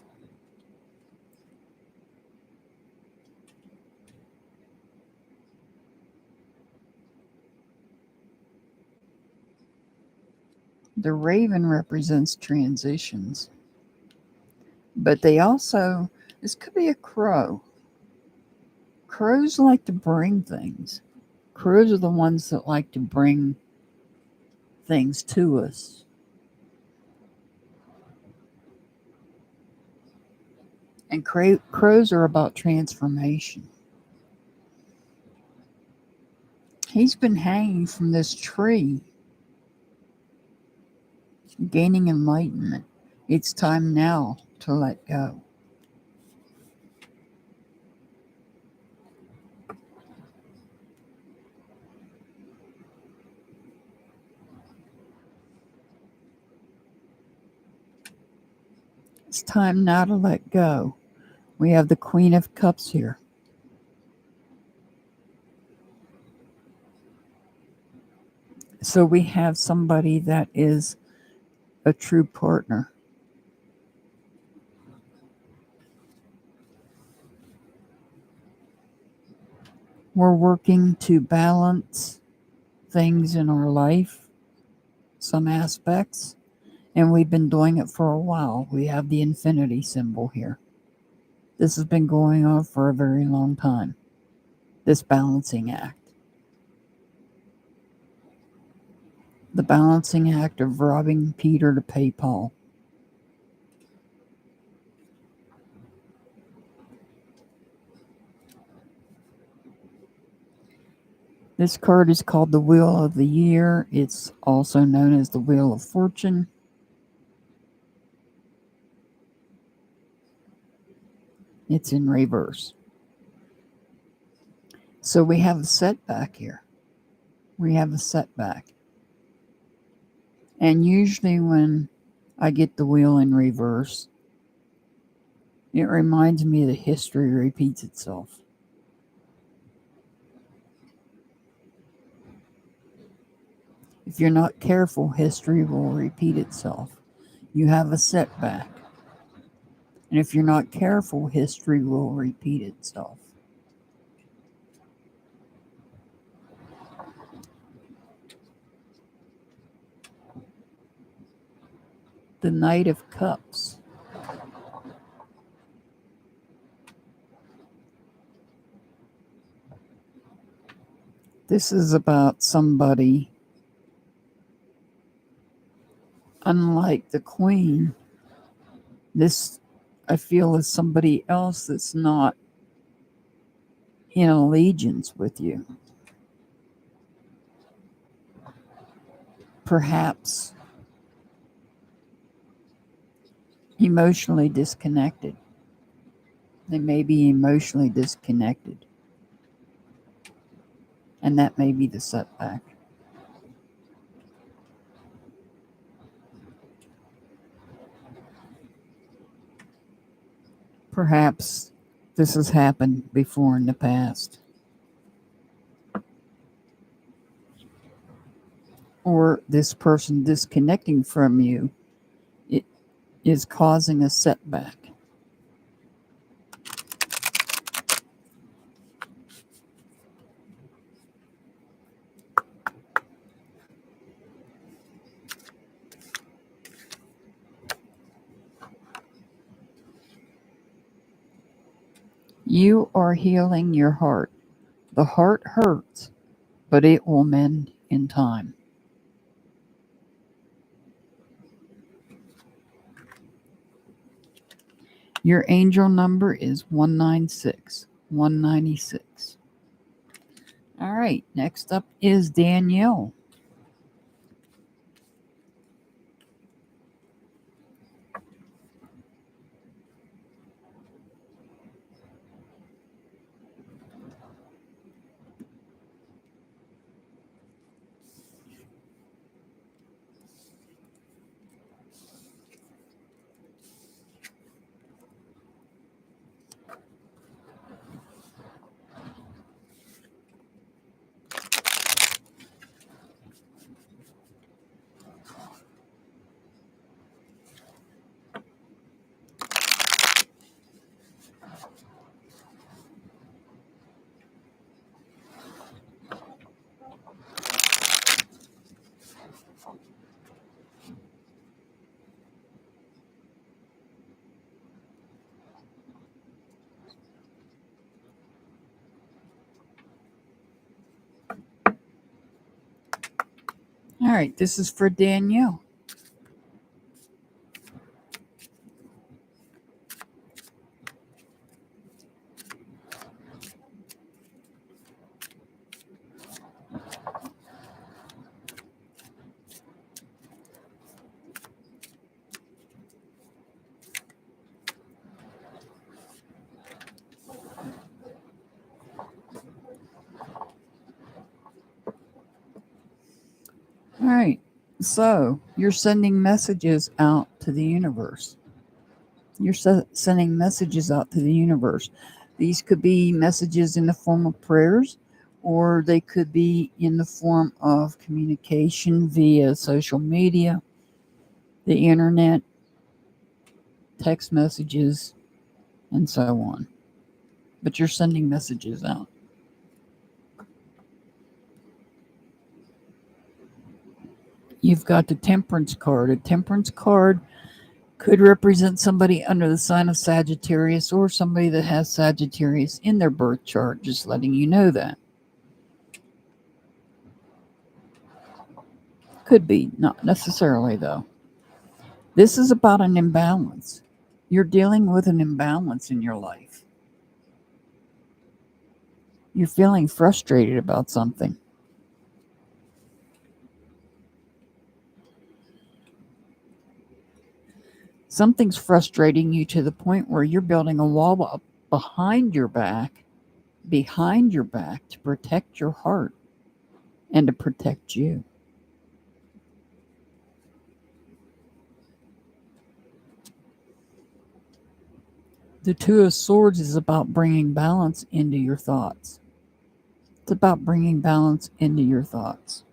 The raven represents transitions, but this could be a crow. Crows like to bring things. Crows are the ones that like to bring things to us. And crows are about transformation. He's been hanging from this tree, gaining enlightenment. It's time now to let go. It's time now to let go. We have the Queen of Cups here. So we have somebody that is a true partner. We're working to balance things in our life, some aspects, and we've been doing it for a while. We have the infinity symbol here. This has been going on for a very long time, this balancing act. The balancing act of robbing Peter to pay Paul. This card is called the Wheel of the Year. It's also known as the Wheel of Fortune. It's in reverse. So we have a setback here. We have a setback. And usually when I get the wheel in reverse, it reminds me that history repeats itself. If you're not careful, history will repeat itself. You have a setback. And if you're not careful, history will repeat itself. The Knight of Cups. This is about somebody, unlike the Queen, this I feel is somebody else that's not in allegiance with you. Perhaps emotionally disconnected. They may be emotionally disconnected. And that may be the setback. Perhaps this has happened before in the past. Or this person disconnecting from you, it is causing a setback. You are healing your heart. The heart hurts, but it will mend in time. Your angel number is 196. 196. All right, next up is Danielle. All right, this is for Danielle. All right, so you're sending messages out to the universe. You're sending messages out to the universe. These could be messages in the form of prayers, or they could be in the form of communication via social media, the internet, text messages, and so on. But you're sending messages out. You've got the Temperance card. A Temperance card could represent somebody under the sign of Sagittarius or somebody that has Sagittarius in their birth chart, just letting you know that. Could be, not necessarily though. This is about an imbalance. You're dealing with an imbalance in your life. You're feeling frustrated about something. Something's frustrating you to the point where you're building a wall up behind your back to protect your heart and to protect you. The Two of Swords is about bringing balance into your thoughts. It's about bringing balance into your thoughts.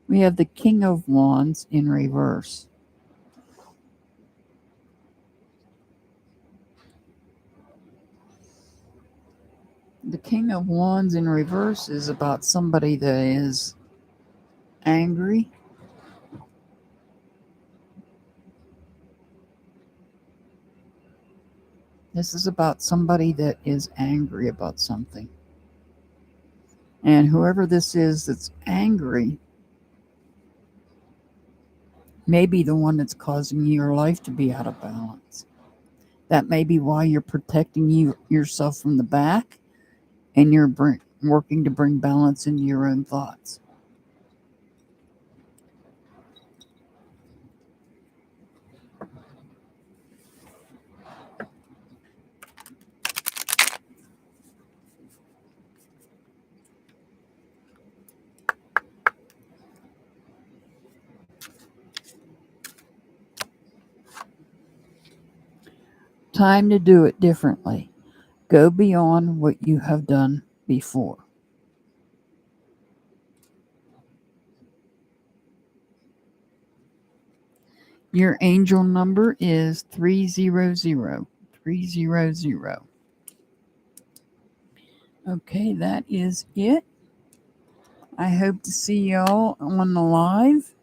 We have the King of Wands in reverse. The King of Wands in reverse is about somebody that is angry. This is about somebody that is angry about something. And whoever this is that's angry may be the one that's causing your life to be out of balance. That may be why you're protecting yourself from the back, and you're working to bring balance into your own thoughts. Time to do it differently. Go beyond what you have done before. Your angel number is 300. 300. Okay, that is it. I hope to see y'all on the live.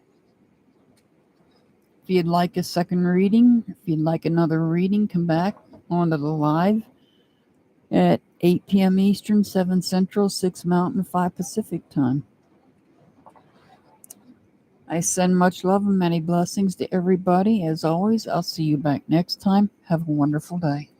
If you'd like a second reading, if you'd like another reading, come back onto the live at 8 p.m. Eastern, 7 Central, 6 Mountain, 5 Pacific time. I send much love and many blessings to everybody. As always, I'll see you back next time. Have a wonderful day.